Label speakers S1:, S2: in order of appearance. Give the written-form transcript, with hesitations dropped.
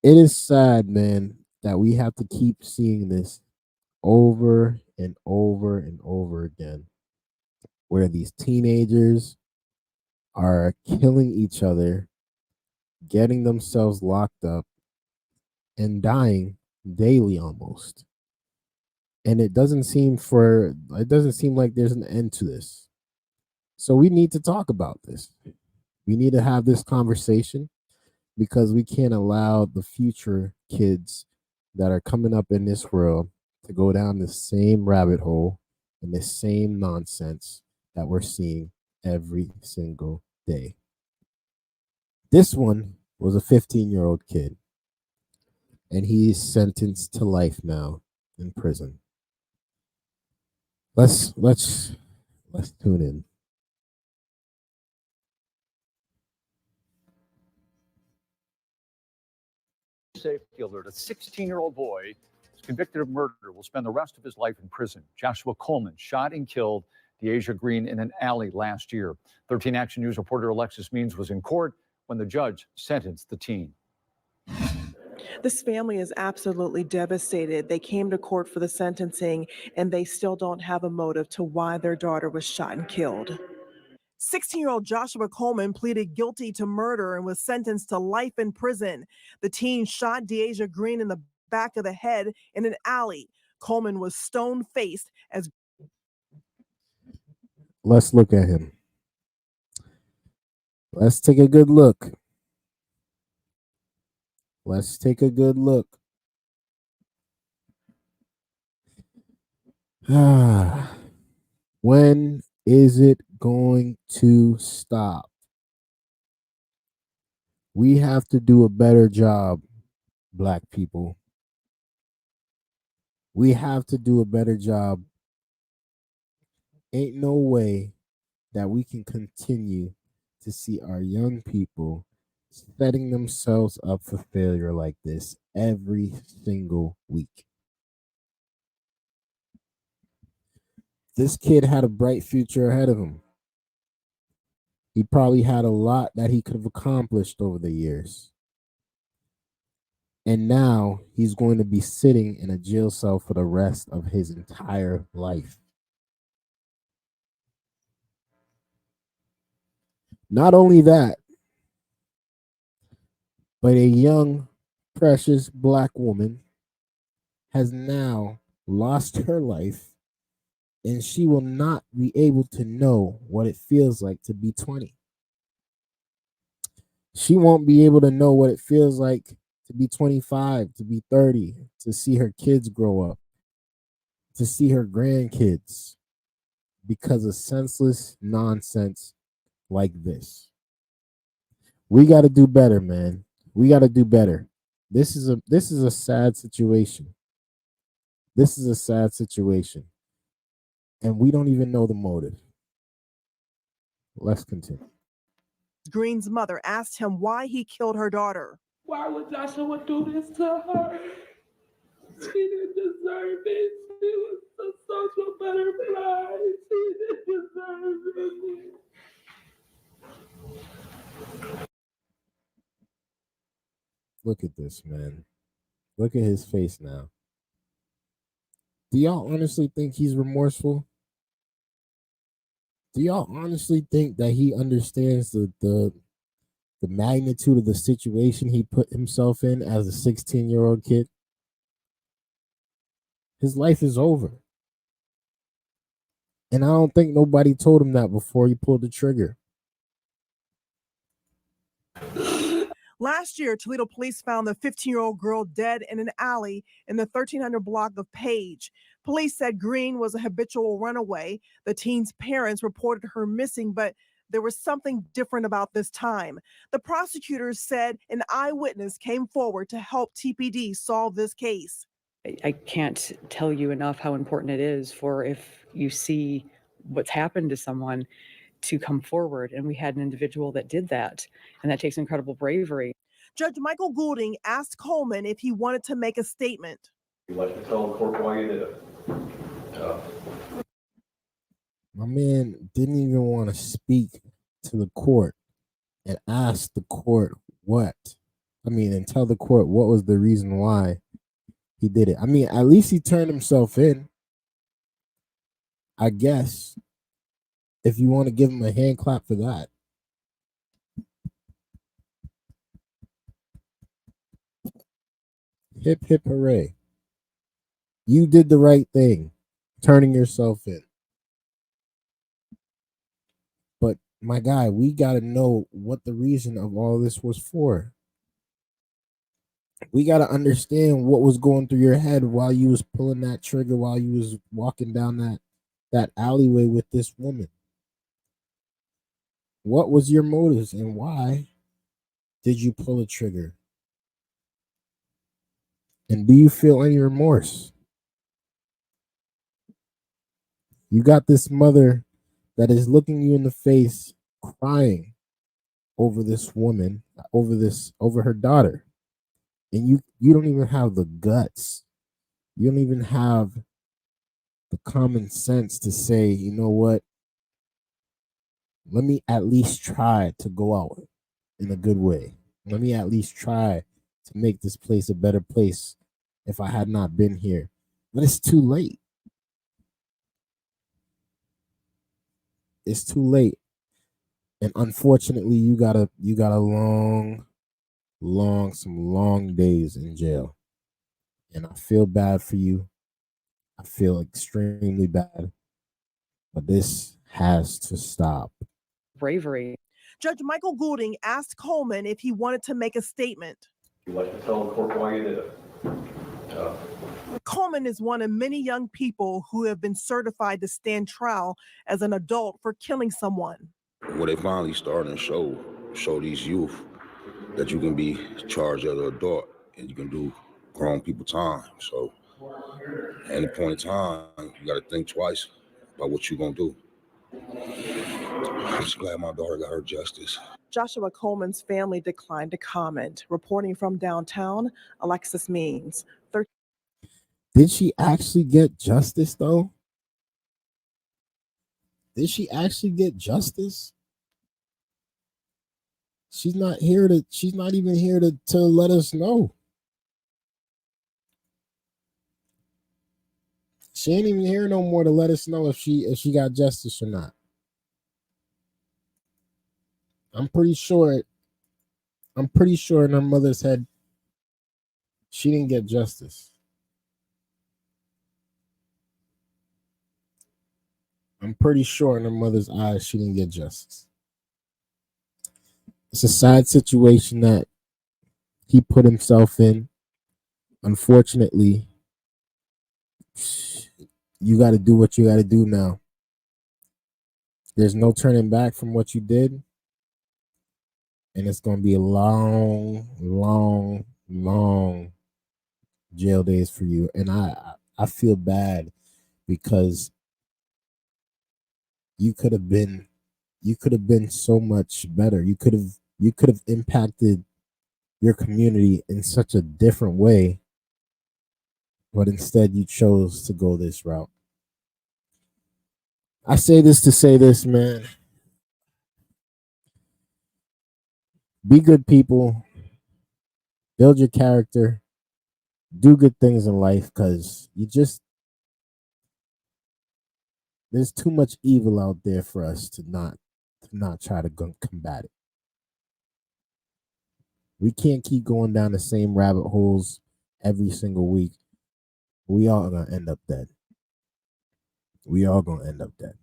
S1: It is sad, man, that we have to keep seeing this over and over and over again, where these teenagers are killing each other, getting themselves locked up, and dying daily almost. And it doesn't seem like there's an end to this. So we need to talk about this. We need to have this conversation because we can't allow the future kids that are coming up in this world to go down the same rabbit hole and the same nonsense that we're seeing every single day. This one was a 15-year-old kid, and he's sentenced to life now in prison. Let's tune in.
S2: Safety alert. A 16-year-old boy is convicted of murder, will spend the rest of his life in prison. Joshua Coleman shot and killed Deasia Green in an alley last year. 13 Action News reporter Alexis Means was in court when the judge sentenced the teen.
S3: This family is absolutely devastated. They came to court for the sentencing, and they still don't have a motive to why their daughter was shot and killed. 16-year-old Joshua Coleman pleaded guilty to murder and was sentenced to life in prison. The teen shot Deasia Green in the back of the head in an alley. Coleman was stone-faced as...
S1: Let's look at him. Let's take a good look. Let's take a good look. When is it going to stop? We have to do a better job, Black people. We have to do a better job. Ain't no way that we can continue to see our young people setting themselves up for failure like this every single week. This kid had a bright future ahead of him. He probably had a lot that he could have accomplished over the years. And now he's going to be sitting in a jail cell for the rest of his entire life. Not only that, but a young, precious Black woman has now lost her life, and she will not be able to know what it feels like to be 20. She won't be able to know what it feels like to be 25, to be 30, to see her kids grow up, to see her grandkids, because of senseless nonsense like this. We got to do better, man. We got to do better. This is a sad situation. This is a sad situation. And we don't even know the motive. Let's continue.
S3: Green's mother asked him why he killed her daughter.
S4: Why would Joshua do this to her? She didn't deserve it. She was a social butterfly. She didn't deserve it.
S1: Look at this, man. Look at his face now. Do y'all honestly think he's remorseful? Do y'all honestly think that he understands the magnitude of the situation he put himself in as a 16-year-old kid? His life is over. And I don't think nobody told him that before he pulled the trigger.
S3: Last year, Toledo police found the 15-year-old girl dead in an alley in the 1300 block of Page. Police said Green was a habitual runaway. The teen's parents reported her missing, but there was something different about this time. The prosecutors said an eyewitness came forward to help TPD solve this case.
S5: I can't tell you enough how important it is for, if you see what's happened to someone, to come forward. And we had an individual that did that, and that takes incredible bravery.
S3: Judge Michael Goulding asked Coleman if he wanted to make a statement.
S6: You'd like to tell the court why you did it?
S1: My man didn't even want to speak to the court and ask the court what. and tell the court what was the reason why he did it. I mean, at least he turned himself in. I guess if you want to give him a hand clap for that. Hip, hip, hooray. You did the right thing, turning yourself in. But my guy, we got to know what the reason of all this was for. We got to understand what was going through your head while you was pulling that trigger, while you was walking down that alleyway with this woman. What was your motives and why did you pull a trigger? And do you feel any remorse? You got this mother that is looking you in the face, crying over this woman, over her daughter. And you don't even have the guts. You don't even have the common sense to say, you know what? Let me at least try to go out in a good way. Let me at least try to make this place a better place if I had not been here. But it's too late. It's too late. And unfortunately, you got a some long days in jail. And I feel bad for you. I feel extremely bad. But this has to stop.
S5: Bravery.
S3: Judge Michael Goulding asked Coleman if he wanted to make a statement.
S6: You'd like to tell the court why you did it?
S3: Coleman is one of many young people who have been certified to stand trial as an adult for killing someone.
S7: When they finally starting to show these youth that you can be charged as an adult and you can do grown people time. So at any point in time, you got to think twice about what you're going to do. I'm just glad my daughter got her justice.
S3: Joshua Coleman's family declined to comment. Reporting from downtown, Alexis Means.
S1: Did she actually get justice, though? Did she actually get justice? She's not even here to let us know. She ain't even here no more to let us know if she got justice or not. I'm pretty sure in her mother's head she didn't get justice. I'm pretty sure in her mother's eyes she didn't get justice. It's a sad situation that he put himself in. Unfortunately, you got to do what you got to do now. There's no turning back from what you did. And it's going to be a long jail days for you. And I feel bad because you could have been so much better. You could have impacted your community in such a different way, but instead you chose to go this route. I say this to say this, man. Be good people. Build your character. Do good things in life, because there's too much evil out there for us to not try to combat it. We can't keep going down the same rabbit holes every single week. We all gonna end up dead. We all gonna end up dead.